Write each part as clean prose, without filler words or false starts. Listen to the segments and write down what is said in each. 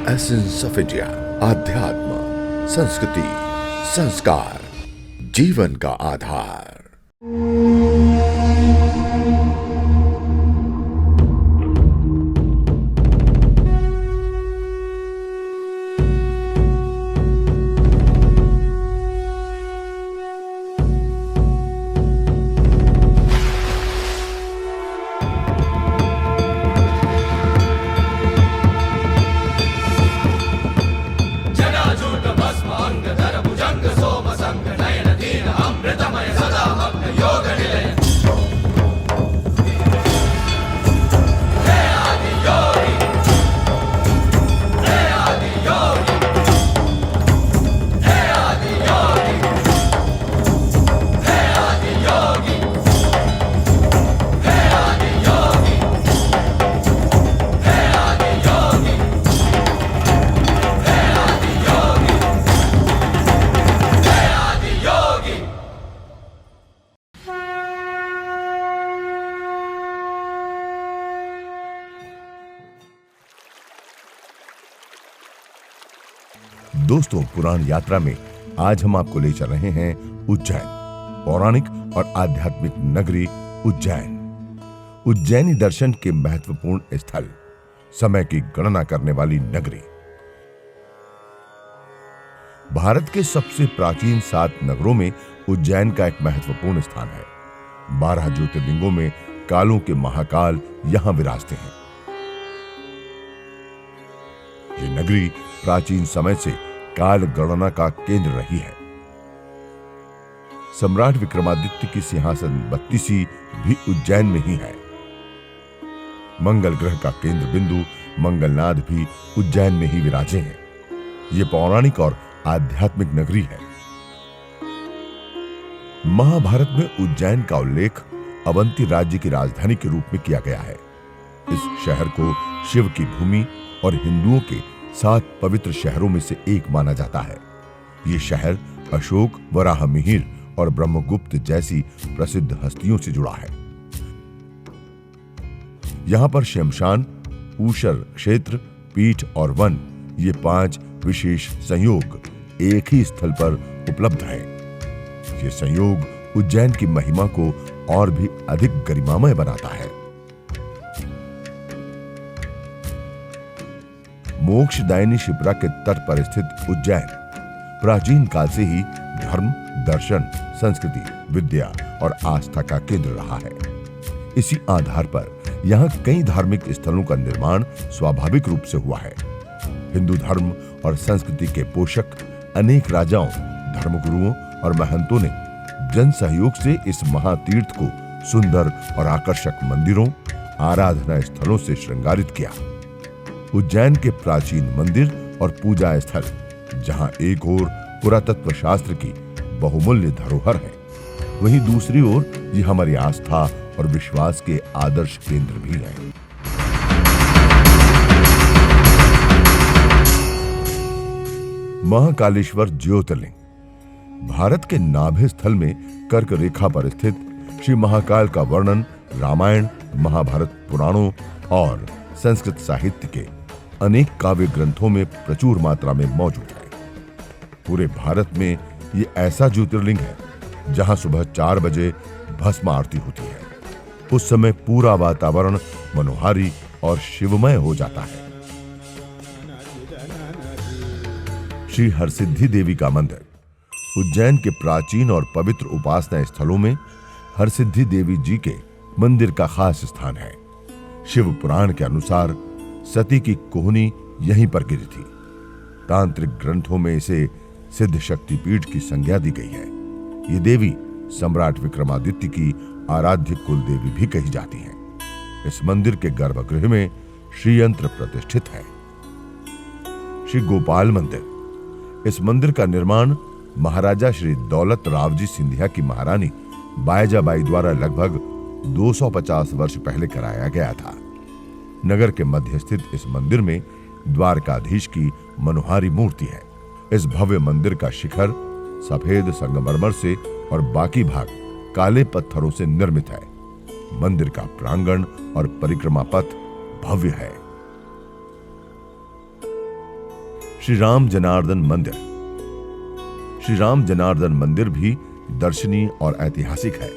Essence of India, आध्यात्म, संस्कृति, संस्कार, जीवन का आधार। दोस्तों, पुराण यात्रा में आज हम आपको ले चल रहे हैं उज्जैन, पौराणिक और आध्यात्मिक नगरी उज्जैन। उज्जैनी दर्शन के महत्वपूर्ण स्थल, समय की गणना करने वाली नगरी। भारत के सबसे प्राचीन 7 नगरों में उज्जैन का एक महत्वपूर्ण स्थान है। 12 ज्योतिर्लिंगों में कालों के महाकाल यहां विराजते हैं। ये नगरी प्राचीन समय से काल गणना का केंद्र रही है। सम्राट विक्रमादित्य की सिंहासन बत्तीसी भी उज्जैन में ही है। मंगल ग्रह का केंद्र बिंदु मंगलनाथ भी उज्जैन में ही विराजे हैं। ये पौराणिक और आध्यात्मिक नगरी है। महाभारत में उज्जैन का उल्लेख अवंती राज्य की राजधानी के रूप में किया गया है। इस शहर को शिव की भूमि और हिंदुओं के 7 पवित्र शहरों में से एक माना जाता है। ये शहर अशोक, वराहमिहिर और ब्रह्मगुप्त जैसी प्रसिद्ध हस्तियों से जुड़ा है। यहां पर शमशान, ऊषर क्षेत्र, पीठ और वन, ये 5 विशेष संयोग एक ही स्थल पर उपलब्ध हैं। ये संयोग उज्जैन की महिमा को और भी अधिक गरिमामय बनाता है। मोक्षदायिनी शिप्रा के तट पर स्थित उज्जैन प्राचीन काल से ही धर्म, दर्शन, संस्कृति, विद्या और आस्था का केंद्र रहा है। इसी आधार पर यहाँ कई धार्मिक स्थलों का निर्माण स्वाभाविक रूप से हुआ है। हिंदू धर्म और संस्कृति के पोषक अनेक राजाओं, धर्मगुरुओं और महंतों ने जन सहयोग से इस महातीर्थ को सुंदर और आकर्षक मंदिरों, आराधना स्थलों से श्रृंगारित किया। उज्जैन के प्राचीन मंदिर और पूजा स्थल, जहां एक ओर पुरातत्व शास्त्र की बहुमूल्य धरोहर है, वहीं दूसरी ओर ये हमारी आस्था और विश्वास के आदर्श केंद्र भी है। महाकालेश्वर ज्योतिर्लिंग भारत के नाभि स्थल में कर्क रेखा पर स्थित श्री महाकाल का वर्णन रामायण, महाभारत पुराणों और संस्कृत साहित्य के अनेक काव्य ग्रंथों में प्रचुर मात्रा में मौजूद है। पूरे भारत में ये ऐसा ज्योतिर्लिंग है जहां सुबह 4 बजे भस्म आरती होती है। उस समय पूरा वातावरण मनोहारी और शिवमय हो जाता है। श्री हरसिद्धि देवी का मंदिर उज्जैन के प्राचीन और पवित्र उपासना स्थलों में हरसिद्धि देवी जी के मंदिर का खास स्थान है। शिव पुराण के अनुसार सती की कोहनी यहीं पर गिरी थी। तांत्रिक ग्रंथों में इसे सिद्ध शक्तिपीठ की संज्ञा दी गई है। ये देवी सम्राट विक्रमादित्य की आराध्य कुल देवी भी कही जाती हैं। इस मंदिर के गर्भगृह में श्रीयंत्र प्रतिष्ठित है। श्री गोपाल मंदिर, इस मंदिर का निर्माण महाराजा श्री दौलत राव जी सिंधिया की महारानी बायजाबाई द्वारा लगभग 250 वर्ष पहले कराया गया था। नगर के मध्य स्थित इस मंदिर में द्वारकाधीश की मनोहारी मूर्ति है। इस भव्य मंदिर का शिखर सफेद संगमरमर से और बाकी भाग काले पत्थरों से निर्मित है। मंदिर का प्रांगण और परिक्रमा पथ भव्य है। श्री राम जनार्दन मंदिर। श्री राम जनार्दन मंदिर भी दर्शनीय और ऐतिहासिक है।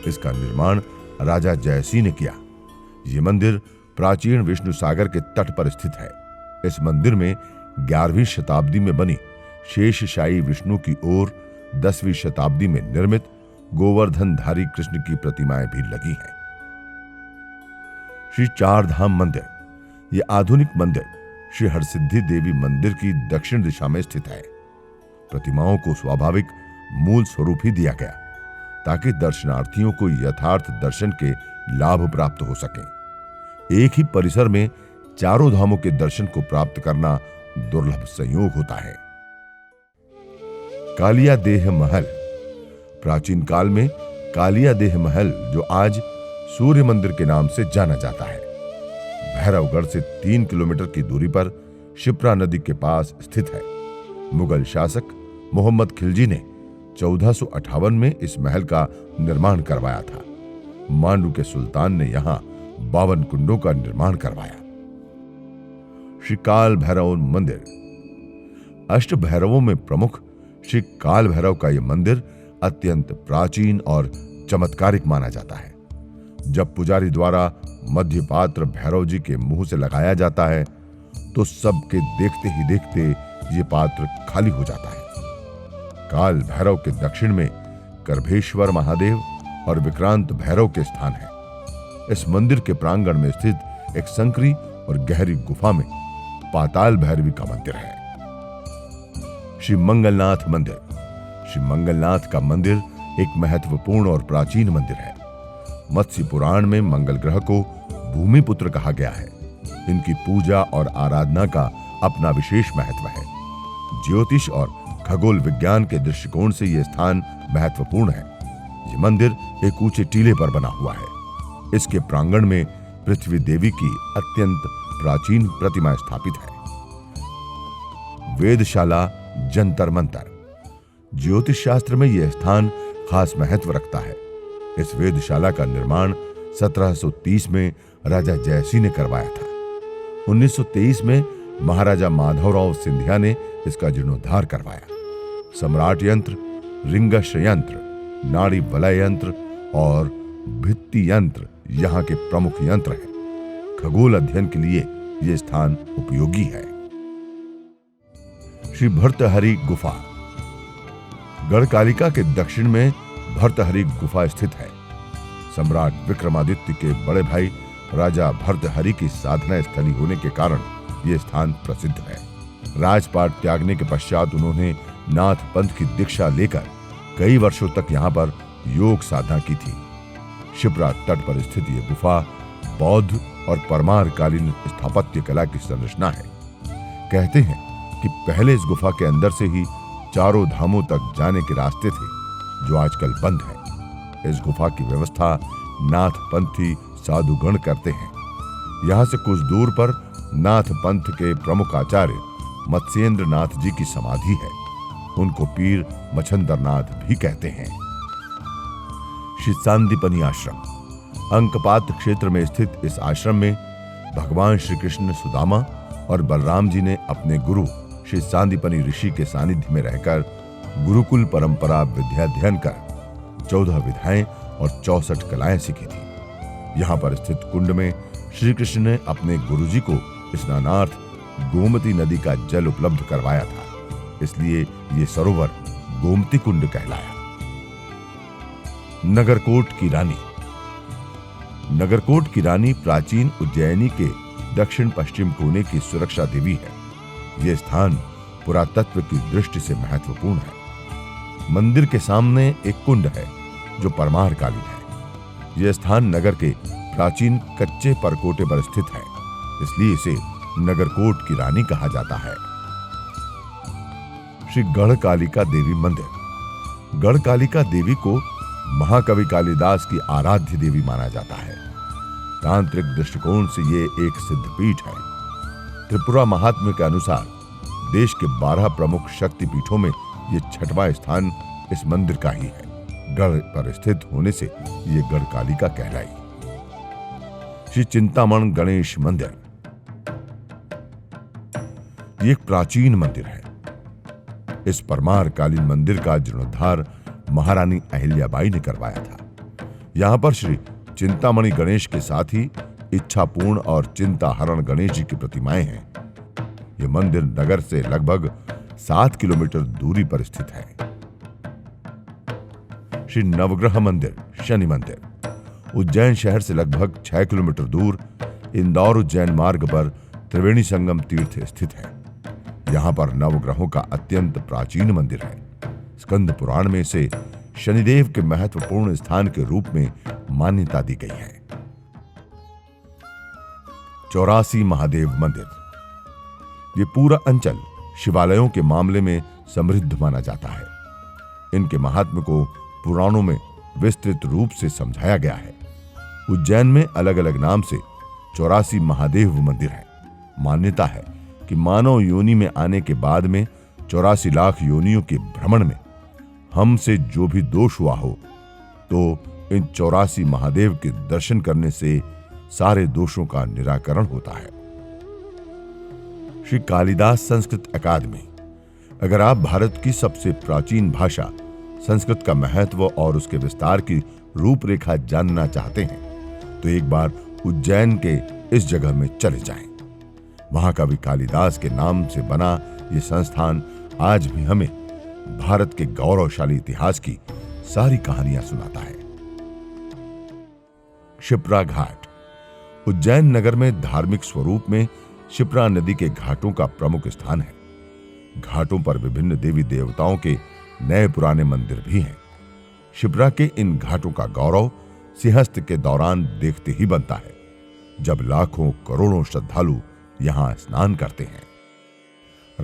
इसका निर्माण राजा जयसिंह ने किया। यह मंदिर प्राचीन विष्णु सागर के तट पर स्थित है। इस मंदिर में 11वीं शताब्दी में बनी शेषशायी विष्णु की ओर 10वीं शताब्दी में निर्मित गोवर्धनधारी कृष्ण की प्रतिमाएं भी लगी हैं। श्री चार धाम मंदिर। यह आधुनिक मंदिर श्री हरसिद्धि देवी मंदिर की दक्षिण दिशा में स्थित है। प्रतिमाओं को स्वाभाविक मूल स्वरूप ही दिया गया ताकि दर्शनार्थियों को यथार्थ दर्शन के लाभ प्राप्त हो सके। एक ही परिसर में चारों धामों के दर्शन को प्राप्त करना दुर्लभ संयोग होता है। कालिया देह महल। प्राचीन काल में कालिया देह महल, जो आज सूर्य मंदिर के नाम से जाना जाता है, भैरवगढ़ से 3 किलोमीटर की दूरी पर शिप्रा नदी के पास स्थित है। मुगल शासक मोहम्मद खिलजी ने 1458 में इस महल का निर्माण करवाया था। मांडू के सुल्तान ने यहां 52 कुंडों का निर्माण करवाया। श्री काल भैरव मंदिर। अष्ट भैरवों में प्रमुख श्री काल भैरव का यह मंदिर अत्यंत प्राचीन और चमत्कारिक माना जाता है। जब पुजारी द्वारा मध्य पात्र भैरव जी के मुंह से लगाया जाता है तो सबके देखते ही देखते ये पात्र खाली हो जाता है। काल भैरव के दक्षिण में गर्भेश्वर महादेव और विक्रांत भैरव के स्थान है। इस मंदिर के प्रांगण में स्थित एक संकरी और गहरी गुफा में पाताल भैरवी का मंदिर है। श्री मंगलनाथ मंदिर। श्री मंगलनाथ का मंदिर एक महत्वपूर्ण और प्राचीन मंदिर है। मत्स्य पुराण में मंगल ग्रह को भूमिपुत्र कहा गया है। इनकी पूजा और आराधना का अपना विशेष महत्व है। ज्योतिष और खगोल विज्ञान के दृष्टिकोण से यह स्थान महत्वपूर्ण है। यह मंदिर एक ऊंचे टीले पर बना हुआ है। इसके प्रांगण में पृथ्वी देवी की अत्यंत प्राचीन प्रतिमा स्थापित है। वेदशाला जंतर मंतर। ज्योतिष शास्त्र में यह स्थान खास महत्व रखता है। इस वेदशाला का निर्माण 1730 में राजा जयसिंह ने करवाया था। 1923 में महाराजा माधवराव सिंधिया ने इसका जीर्णोद्धार करवाया। सम्राट यंत्र, रिंगश यंत्र, नाड़ी वलय यंत्र और भित्ति यंत्र यहाँ के प्रमुख यंत्र हैं। खगोल अध्ययन के लिए यह स्थान उपयोगी है। श्री भर्तहरि गुफा। गढ़कालिका के दक्षिण में भर्तहरि गुफा स्थित है। सम्राट विक्रमादित्य के बड़े भाई राजा भर्तहरि की साधना स्थली होने के कारण यह स्थान प्रसिद्ध है। राजपाट त्यागने के पश्चात उन्होंने नाथ पंथ की दीक्षा लेकर कई वर्षों तक यहां पर योग साधना की थी। शिप्रा तट पर स्थित यह गुफा बौद्ध और परमार कालीन स्थापत्य कला की संरचना है। कहते हैं कि पहले इस गुफा के अंदर से ही चारों धामों तक जाने के रास्ते थे, जो आजकल बंद है। इस गुफा की व्यवस्था नाथ पंथी साधुगण करते हैं। यहां से कुछ दूर पर नाथ पंथ के प्रमुख आचार्य मत्स्येंद्र नाथ जी की समाधि है। उनको पीर मच्छंदर नाथ भी कहते हैं। श्री सांदीपनी आश्रम। अंकपात क्षेत्र में स्थित इस आश्रम में भगवान श्री कृष्ण, सुदामा और बलराम जी ने अपने गुरु श्री सांदीपनी ऋषि के सानिध्य में रहकर गुरुकुल परंपरा विद्याध्ययन कर 14 विधाएं और 64 कलाएं सीखी थी। यहां पर स्थित कुंड में श्री कृष्ण ने अपने गुरुजी को स्नानार्थ गोमती नदी का जल उपलब्ध करवाया था, इसलिए ये सरोवर गोमती कुंड कहलाया। नगरकोट की रानी। नगरकोट की रानी प्राचीन उज्जैनी के दक्षिण पश्चिम कोने की सुरक्षा देवी है। यह स्थान पुरातत्व की दृष्टि से महत्वपूर्ण है। मंदिर के सामने एक कुंड है जो परमार कालीन है। यह स्थान नगर के प्राचीन कच्चे परकोटे पर स्थित है, इसलिए इसे नगरकोट की रानी कहा जाता है। श्री गढ़कालिका देवी मंदिर। गढ़कालिका देवी को महाकवि कालिदास की आराध्य देवी माना जाता है। तांत्रिक दृष्टिकोण से ये एक सिद्धपीठ है। त्रिपुरा महात्म्य के अनुसार देश के 12 प्रमुख शक्तिपीठों में ये 6वां स्थान इस मंदिर का ही है। गढ़ पर स्थित होने से ये गढ़कालिका कहलाई। श्री चिंतामण गणेश मंदिर। ये एक प्राचीन मंदिर है। इस परमार कालीन मंदिर का जीर्णोद्धार महारानी अहिल्याबाई ने करवाया था। यहां पर श्री चिंतामणि गणेश के साथ ही इच्छापूर्ण और चिंताहरण गणेश जी की प्रतिमाएं हैं। यह मंदिर नगर से लगभग 7 किलोमीटर दूरी पर स्थित है। श्री नवग्रह मंदिर शनि मंदिर उज्जैन शहर से लगभग 6 किलोमीटर दूर इंदौर उज्जैन मार्ग पर त्रिवेणी संगम तीर्थ स्थित है। यहां पर नवग्रहों का अत्यंत प्राचीन मंदिर है। स्कंद पुराण में इसे शनिदेव के महत्वपूर्ण स्थान के रूप में मान्यता दी गई है। 84 महादेव मंदिर। ये पूरा अंचल शिवालयों के मामले में समृद्ध माना जाता है। इनके महात्म्य को पुराणों में विस्तृत रूप से समझाया गया है। उज्जैन में अलग अलग नाम से 84 महादेव मंदिर है। मान्यता है कि मानव योनि में आने के बाद में 84 लाख योनियों के भ्रमण में हमसे जो भी दोष हुआ हो, तो इन 84 महादेव के दर्शन करने से सारे दोषों का निराकरण होता है। श्री कालिदास संस्कृत अकादमी। अगर आप भारत की सबसे प्राचीन भाषा संस्कृत का महत्व और उसके विस्तार की रूपरेखा जानना चाहते हैं तो एक बार उज्जैन के इस जगह में चले जाएं। महाकवि कालिदास के नाम से बना यह संस्थान आज भी हमें भारत के गौरवशाली इतिहास की सारी कहानियां सुनाता है। शिप्रा घाट। उज्जैन नगर में धार्मिक स्वरूप में शिप्रा नदी के घाटों का प्रमुख स्थान है। घाटों पर विभिन्न देवी देवताओं के नए पुराने मंदिर भी हैं। शिप्रा के इन घाटों का गौरव सिंहस्थ के दौरान देखते ही बनता है, जब लाखों करोड़ों श्रद्धालु यहां स्नान करते हैं।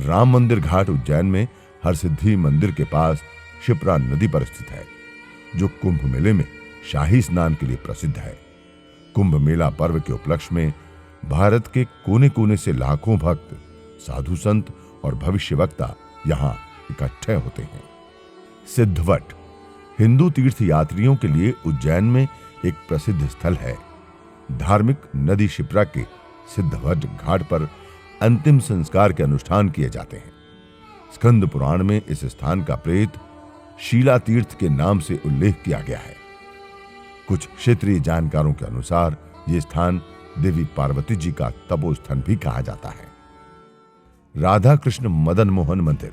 राम मंदिर घाट उज्जैन में हरसिद्धि मंदिर के पास शिप्रा नदी पर स्थित है, जो कुंभ मेले में शाही स्नान के लिए प्रसिद्ध है। कुंभ मेला पर्व के उपलक्ष्य में भारत के कोने कोने से लाखों भक्त, साधु संत और भविष्यवक्ता यहां इकट्ठे होते हैं। सिद्धवट। हिंदू तीर्थ यात्रियों के लिए उज्जैन में एक प्रसिद्ध स्थल है। धार्मिक नदी शिप्रा के सिद्धवट घाट पर अंतिम संस्कार के अनुष्ठान किए जाते हैं। स्कंद पुराण में इस स्थान का प्रेत शीला तीर्थ के नाम से उल्लेख किया गया है। कुछ क्षेत्रीय जानकारों के अनुसार यह स्थान देवी पार्वती जी का तपोस्थान भी कहा जाता है। राधा कृष्ण मदन मोहन मंदिर।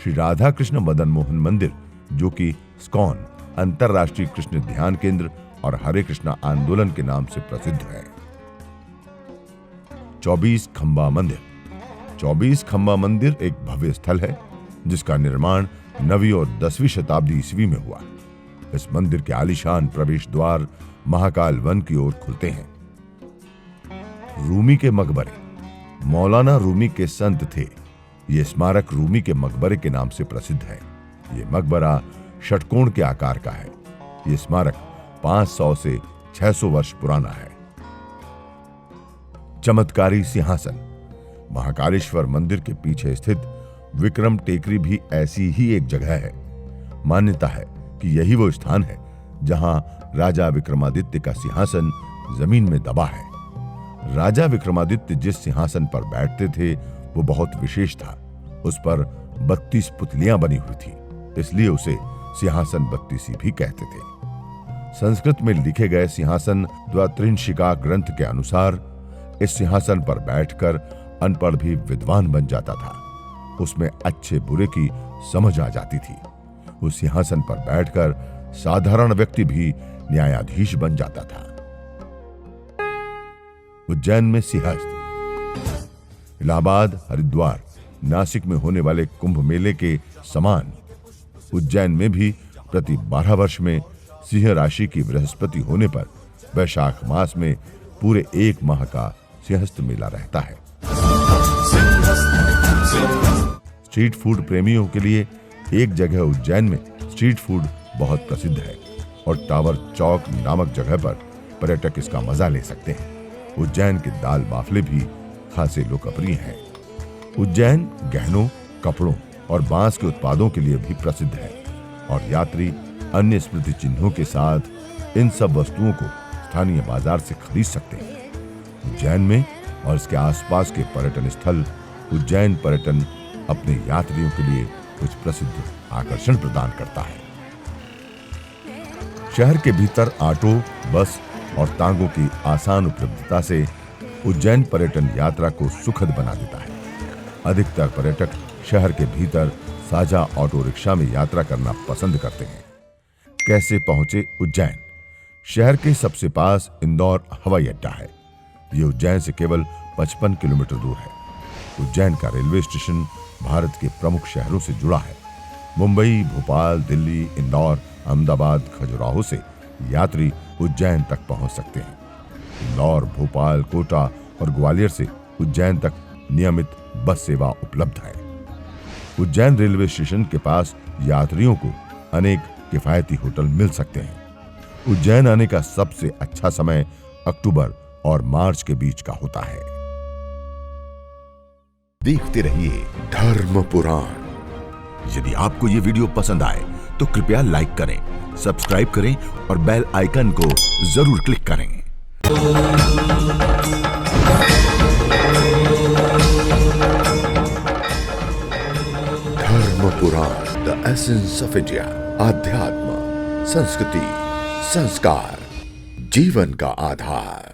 श्री राधा कृष्ण मदन मोहन मंदिर, जो कि स्कॉन अंतरराष्ट्रीय कृष्ण ध्यान केंद्र और हरे कृष्णा आंदोलन के नाम से प्रसिद्ध है। 24 खंबा मंदिर। 24 खंबा मंदिर एक भव्य स्थल है, जिसका निर्माण 9वीं और 10वीं शताब्दी ईस्वी में हुआ। इस मंदिर के आलीशान प्रवेश द्वार महाकाल वन की ओर खुलते हैं। रूमी के मकबरे। मौलाना रूमी के संत थे। यह स्मारक रूमी के मकबरे के नाम से प्रसिद्ध है। यह मकबरा षटकोण के आकार का है। यह स्मारक 500 से 600 वर्ष पुराना है। चमत्कारी सिंहासन। महाकालेश्वर मंदिर के पीछे स्थित विक्रम टेकरी भी ऐसी ही एक जगह है। मान्यता है कि यही वो स्थान है जहां राजा विक्रमादित्य का सिंहासन जमीन में दबा है। राजा विक्रमादित्य जिस सिंहासन पर बैठते थे वो बहुत विशेष था। उस पर 32 पुतलियां बनी हुई थी, इसलिए उसे सिंहासन 32 भी कहते थे। संस्कृत में लिखे गए सिंहासन द्वात्रिंशिका ग्रंथ के अनुसार इस सिंहासन पर बैठकर अनपढ़ भी विद्वान बन जाता था। उसमें अच्छे बुरे की समझ आ जाती थी। उस सिंहासन पर बैठकर साधारण व्यक्ति भी न्यायाधीश बन जाता था। उज्जैन में सिंहस्थ। इलाहाबाद, हरिद्वार, नासिक में होने वाले कुंभ मेले के समान उज्जैन में भी प्रति 12 वर्ष में सिंह राशि की बृहस्पति होने पर वैशाख मास में पूरे 1 माह का सिंहस्थ मेला रहता है। स्ट्रीट फूड प्रेमियों के लिए एक जगह उज्जैन में स्ट्रीट फूड बहुत प्रसिद्ध है और टावर चौक नामक जगह पर पर्यटक इसका मजा ले सकते हैं। उज्जैन के दाल बाफले भी खासे लोकप्रिय हैं। उज्जैन गहनों, कपड़ों और बांस के उत्पादों के लिए भी प्रसिद्ध है और यात्री अन्य स्मृति चिन्हों के साथ इन सब वस्तुओं को स्थानीय बाजार से खरीद सकते हैं। उज्जैन में और इसके आसपास के पर्यटन स्थल उज्जैन पर्यटन अपने यात्रियों के लिए कुछ प्रसिद्ध आकर्षण प्रदान करता है। शहर के भीतर ऑटो, बस और तांगों की आसान उपलब्धता से उज्जैन पर्यटन यात्रा को सुखद बना देता है। अधिकतर पर्यटक शहर के भीतर साझा ऑटो रिक्शा में यात्रा करना पसंद करते हैं। कैसे पहुंचे उज्जैन? शहर के सबसे पास इंदौर हवाई अड्डा है। यह उज्जैन से केवल 55 किलोमीटर दूर है। उज्जैन का रेलवे स्टेशन भारत के प्रमुख शहरों से जुड़ा है। मुंबई, भोपाल, दिल्ली, इंदौर, अहमदाबाद, खजुराहो से यात्री उज्जैन तक पहुंच सकते हैं। इंदौर, भोपाल, कोटा और ग्वालियर से उज्जैन तक नियमित बस सेवा उपलब्ध है। उज्जैन रेलवे स्टेशन के पास यात्रियों को अनेक किफायती होटल मिल सकते हैं। उज्जैन आने का सबसे अच्छा समय अक्टूबर और मार्च के बीच का होता है। देखते रहिए धर्म पुराण। यदि आपको ये वीडियो पसंद आए तो कृपया लाइक करें, सब्सक्राइब करें और बेल आइकन को जरूर क्लिक करें। धर्म पुराण, द एसेंस ऑफ इंडिया। आध्यात्म, संस्कृति, संस्कार, जीवन का आधार।